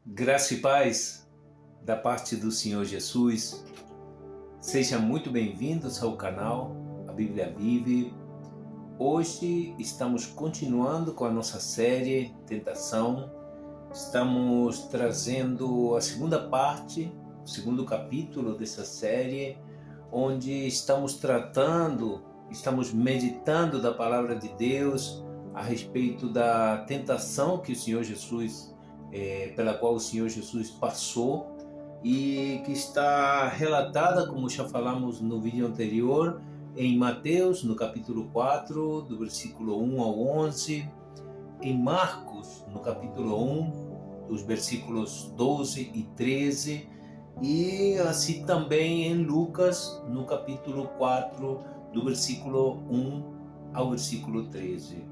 Graça e paz da parte do Senhor Jesus. Sejam muito bem-vindos ao canal A Bíblia Vive. Hoje estamos continuando com a nossa série Tentação. Estamos trazendo a segunda parte, o segundo capítulo dessa série, onde estamos meditando da palavra de Deus a respeito da tentação que o Senhor Jesus pela qual o Senhor Jesus passou e que está relatada, como já falamos no vídeo anterior, em Mateus, no capítulo 4, do versículo 1 ao 11, em Marcos, no capítulo 1, dos versículos 12 e 13, e assim também em Lucas, no capítulo 4, do versículo 1 ao versículo 13.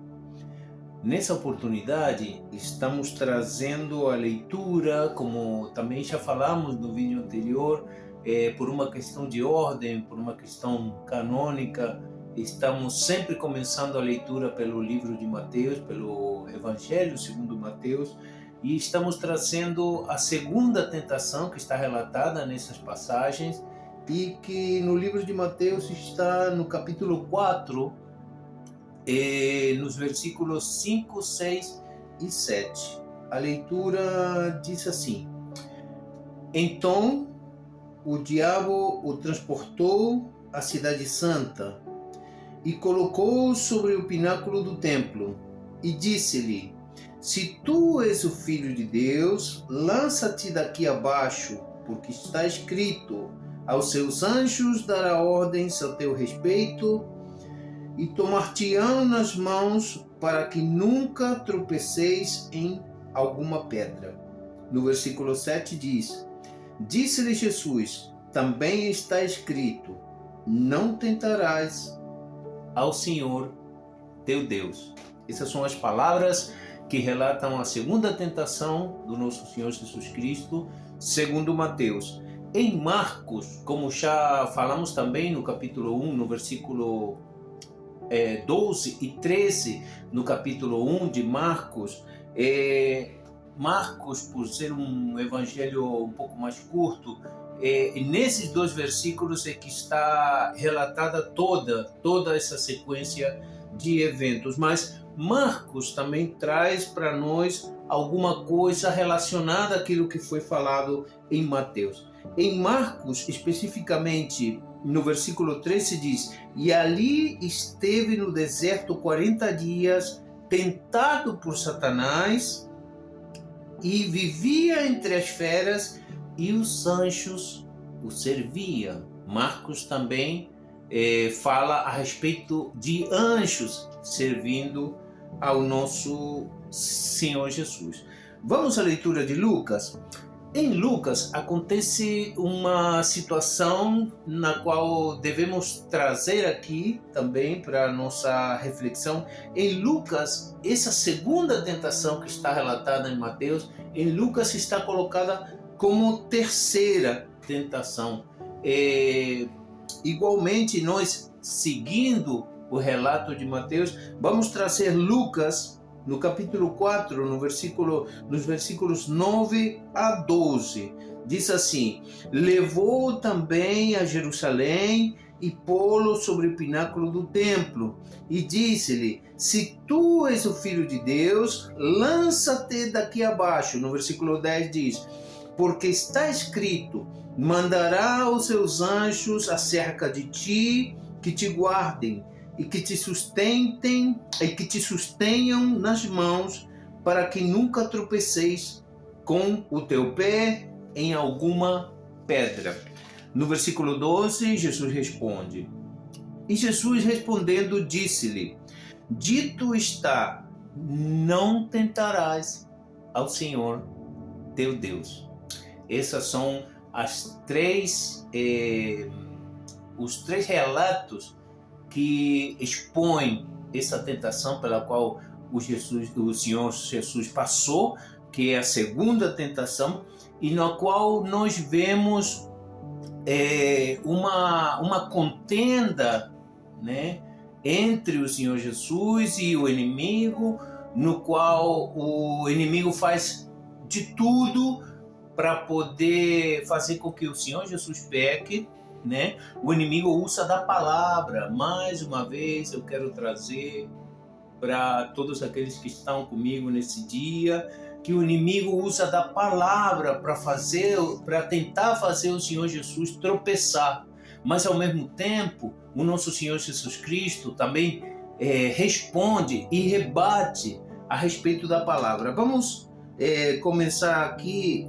Nessa oportunidade, estamos trazendo a leitura, como também já falamos no vídeo anterior, por uma questão de ordem, por uma questão canônica. Estamos sempre começando a leitura pelo livro de Mateus, pelo Evangelho segundo Mateus, e estamos trazendo a segunda tentação que está relatada nessas passagens e que no livro de Mateus está no capítulo 4, nos versículos 5, 6 e 7. A leitura diz assim: Então o diabo o transportou à cidade santa e colocou-o sobre o pináculo do templo e disse-lhe: Se tu és o filho de Deus, lança-te daqui abaixo, porque está escrito: aos seus anjos dará ordens a teu respeito e tomar-te-ão nas mãos para que nunca tropeceis em alguma pedra. No versículo 7 diz: Disse-lhe Jesus: Também está escrito: Não tentarás ao Senhor teu Deus. Essas são as palavras que relatam a segunda tentação do nosso Senhor Jesus Cristo, segundo Mateus. Em Marcos, como já falamos também no capítulo 1, no versículo 12 e 13, no capítulo 1 de Marcos, Marcos, por ser um evangelho um pouco mais curto, nesses dois versículos é que está relatada toda essa sequência de eventos, mas Marcos também traz para nós alguma coisa relacionada àquilo que foi falado em Mateus. Em Marcos, especificamente, no versículo 13 diz: E ali esteve no deserto 40 dias, tentado por Satanás, e vivia entre as feras, e os anjos o serviam. Marcos também fala a respeito de anjos servindo ao nosso Senhor Jesus. Vamos à leitura de Lucas. Em Lucas acontece uma situação na qual devemos trazer aqui também para a nossa reflexão. Em Lucas, essa segunda tentação que está relatada em Mateus, em Lucas está colocada como terceira tentação. Igualmente, nós, seguindo o relato de Mateus, vamos trazer Lucas no capítulo 4, nos versículos 9 a 12. Diz assim: Levou também a Jerusalém e pô-lo sobre o pináculo do templo, e disse-lhe: Se tu és o filho de Deus, lança-te daqui abaixo. No versículo 10 diz: Porque está escrito: Mandará os seus anjos acerca de ti, que te guardem, e que te sustenham nas mãos, para que nunca tropeceis com o teu pé em alguma pedra. No versículo 12, Jesus responde: E Jesus respondendo disse-lhe: Dito está, não tentarás ao Senhor teu Deus. Essas são os três relatos que expõe essa tentação pela qual o Senhor Jesus passou, que é a segunda tentação, e na qual nós vemos uma contenda, né, entre o Senhor Jesus e o inimigo, no qual o inimigo faz de tudo para poder fazer com que o Senhor Jesus peque, né? O inimigo usa da palavra. Mais uma vez eu quero trazer para todos aqueles que estão comigo nesse dia, que o inimigo usa da palavra para tentar fazer o Senhor Jesus tropeçar. Mas ao mesmo tempo, o nosso Senhor Jesus Cristo também responde e rebate a respeito da palavra. Vamos começar aqui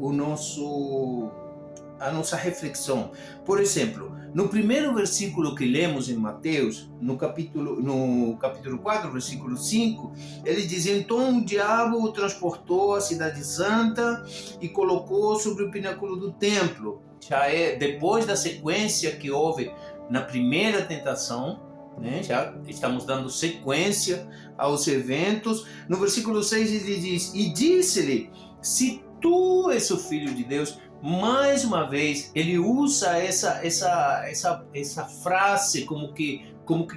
a nossa reflexão. Por exemplo, no primeiro versículo que lemos em Mateus, no capítulo 4, versículo 5, ele diz: então o diabo o transportou à cidade santa e colocou sobre o pináculo do templo. Já depois da sequência que houve na primeira tentação, né? Já estamos dando sequência aos eventos. No versículo 6 ele diz: e disse-lhe, se tu és o Filho de Deus. Mais uma vez ele usa essa frase como que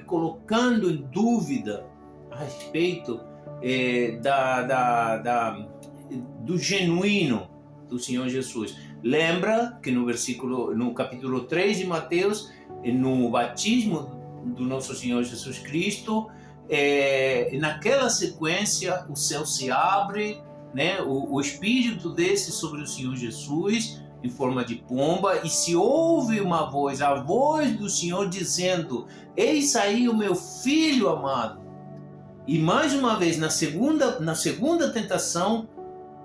colocando em dúvida a respeito do genuíno do Senhor Jesus. Lembra que no capítulo 3 de Mateus, no batismo do nosso Senhor Jesus Cristo, naquela sequência o céu se abre, né? O Espírito desce sobre o Senhor Jesus em forma de pomba, e se ouve uma voz, a voz do Senhor dizendo: eis aí o meu Filho amado. E mais uma vez, na segunda tentação,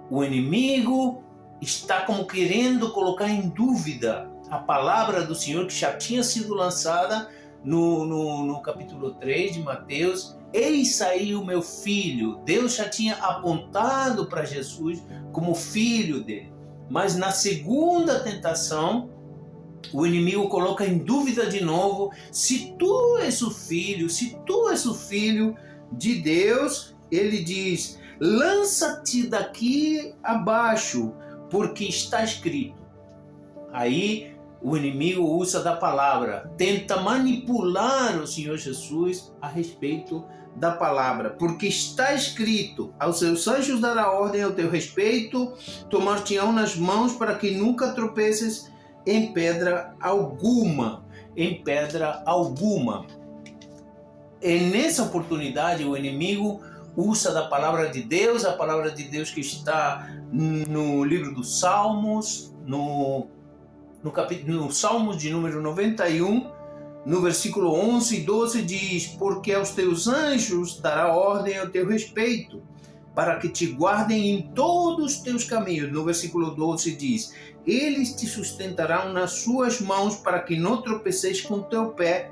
o inimigo está como querendo colocar em dúvida a palavra do Senhor que já tinha sido lançada no capítulo 3 de Mateus. Eis aí o meu filho. Deus já tinha apontado para Jesus como filho dele. Mas na segunda tentação, o inimigo coloca em dúvida de novo: se tu és o filho de Deus, ele diz: lança-te daqui abaixo, porque está escrito. Aí o inimigo usa da palavra, tenta manipular o Senhor Jesus a respeito da palavra, porque está escrito: aos seus anjos dará ordem ao teu respeito, tomar-te-ão nas mãos para que nunca tropeces em pedra alguma. Em pedra alguma. E nessa oportunidade o inimigo usa da palavra de Deus, a palavra de Deus que está no livro dos Salmos, no Salmos de número 91, no versículo 11 e 12 diz: porque aos teus anjos dará ordem ao teu respeito, para que te guardem em todos os teus caminhos. No versículo 12 diz: eles te sustentarão nas suas mãos, para que não tropeces com teu pé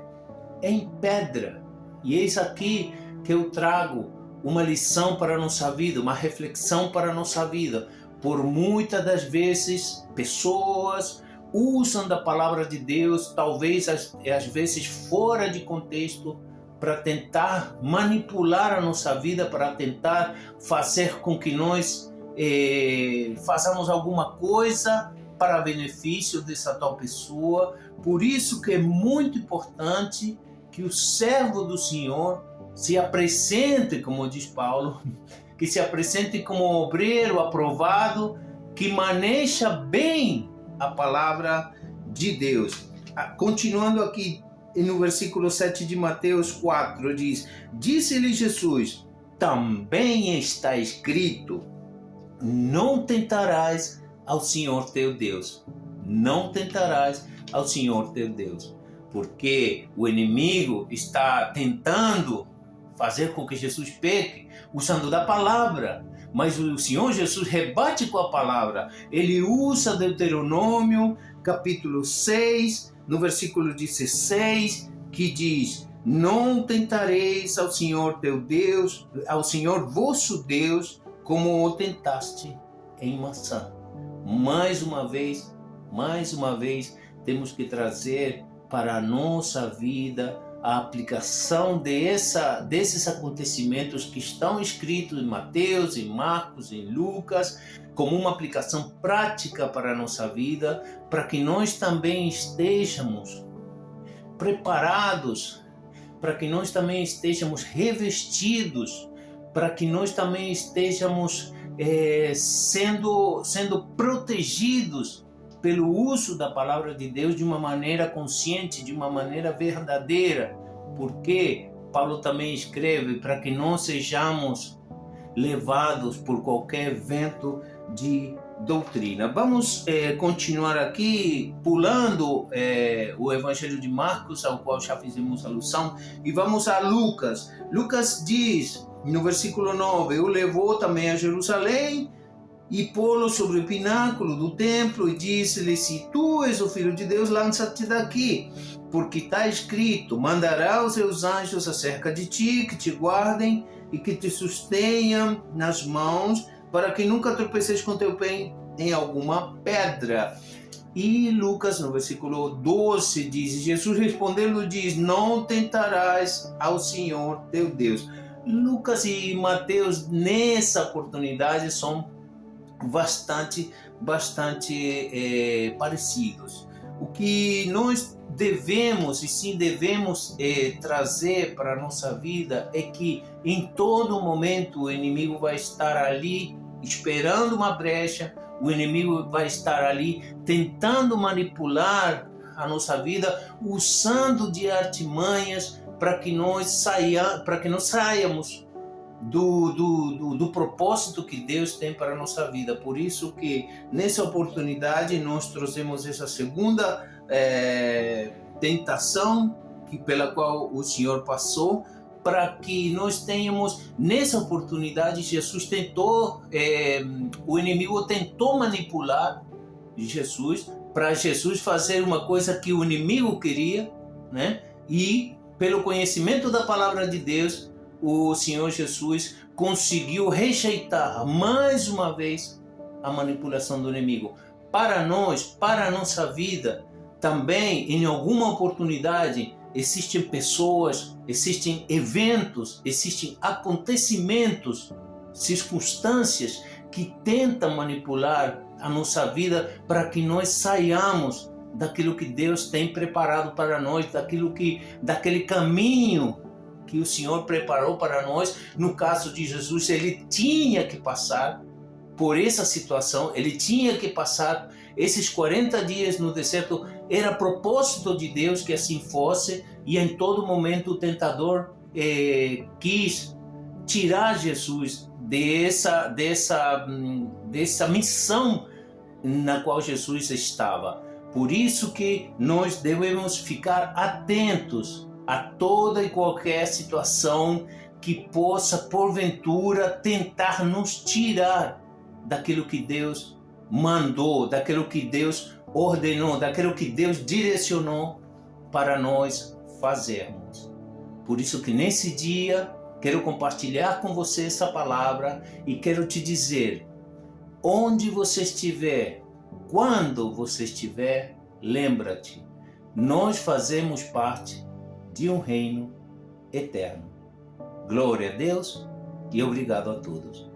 em pedra. E eis aqui que eu trago uma lição para a nossa vida, uma reflexão para a nossa vida. Por muitas das vezes, pessoas usam da palavra de Deus, talvez às vezes fora de contexto, para tentar manipular a nossa vida, para tentar fazer com que nós façamos alguma coisa para benefício dessa tal pessoa. Por isso que é muito importante que o servo do Senhor se apresente, como diz Paulo, que se apresente como obreiro aprovado, que maneja bem a palavra de Deus. Continuando aqui no versículo 7 de Mateus 4, diz: disse-lhe Jesus: também está escrito, não tentarás ao Senhor teu Deus. Não tentarás ao Senhor teu Deus. Porque o inimigo está tentando fazer com que Jesus peque, usando da palavra. Mas o Senhor Jesus rebate com a palavra. Ele usa Deuteronômio, capítulo 6, no versículo 16, que diz: não tentareis ao Senhor teu Deus, ao Senhor vosso Deus, como o tentaste em maçã. Mais uma vez, temos que trazer para a nossa vida a aplicação desses acontecimentos que estão escritos em Mateus, em Marcos, em Lucas, como uma aplicação prática para a nossa vida, para que nós também estejamos preparados, para que nós também estejamos revestidos, para que nós também estejamos sendo protegidos pelo uso da palavra de Deus de uma maneira consciente, de uma maneira verdadeira, porque Paulo também escreve para que não sejamos levados por qualquer vento de doutrina. Vamos continuar aqui, pulando o Evangelho de Marcos, ao qual já fizemos alusão, e vamos a Lucas. Lucas diz, no versículo 9, o levou também a Jerusalém e pô-lo sobre o pináculo do templo e disse-lhe: se tu és o Filho de Deus, lança-te daqui, porque está escrito: mandará os seus anjos acerca de ti, que te guardem e que te sustenham nas mãos, para que nunca tropeces com teu pé em alguma pedra. E Lucas, no versículo 12, diz, Jesus respondendo diz: não tentarás ao Senhor teu Deus. Lucas e Mateus, nessa oportunidade, são bastante parecidos. O que nós devemos, e sim devemos trazer para a nossa vida é que em todo momento o inimigo vai estar ali esperando uma brecha, o inimigo vai estar ali tentando manipular a nossa vida, usando de artimanhas para que nós saiamos do propósito que Deus tem para a nossa vida. Por isso que nessa oportunidade nós trouxemos essa segunda tentação pela qual o Senhor passou, para que nós tenhamos nessa oportunidade. Jesus tentou, o inimigo tentou manipular Jesus para Jesus fazer uma coisa que o inimigo queria, né? E pelo conhecimento da palavra de Deus, o Senhor Jesus conseguiu rejeitar mais uma vez a manipulação do inimigo. Para nós, para a nossa vida, também em alguma oportunidade existem pessoas, existem eventos, existem acontecimentos, circunstâncias que tentam manipular a nossa vida para que nós saiamos daquilo que Deus tem preparado para nós, daquele caminho que o Senhor preparou para nós. No caso de Jesus, ele tinha que passar por essa situação, ele tinha que passar esses 40 dias no deserto. Era propósito de Deus que assim fosse, e em todo momento o tentador quis tirar Jesus dessa missão na qual Jesus estava. Por isso que nós devemos ficar atentos a toda e qualquer situação que possa, porventura, tentar nos tirar daquilo que Deus mandou, daquilo que Deus ordenou, daquilo que Deus direcionou para nós fazermos. Por isso que nesse dia quero compartilhar com você essa palavra e quero te dizer: onde você estiver, quando você estiver, lembra-te, nós fazemos parte de um reino eterno. Glória a Deus e obrigado a todos.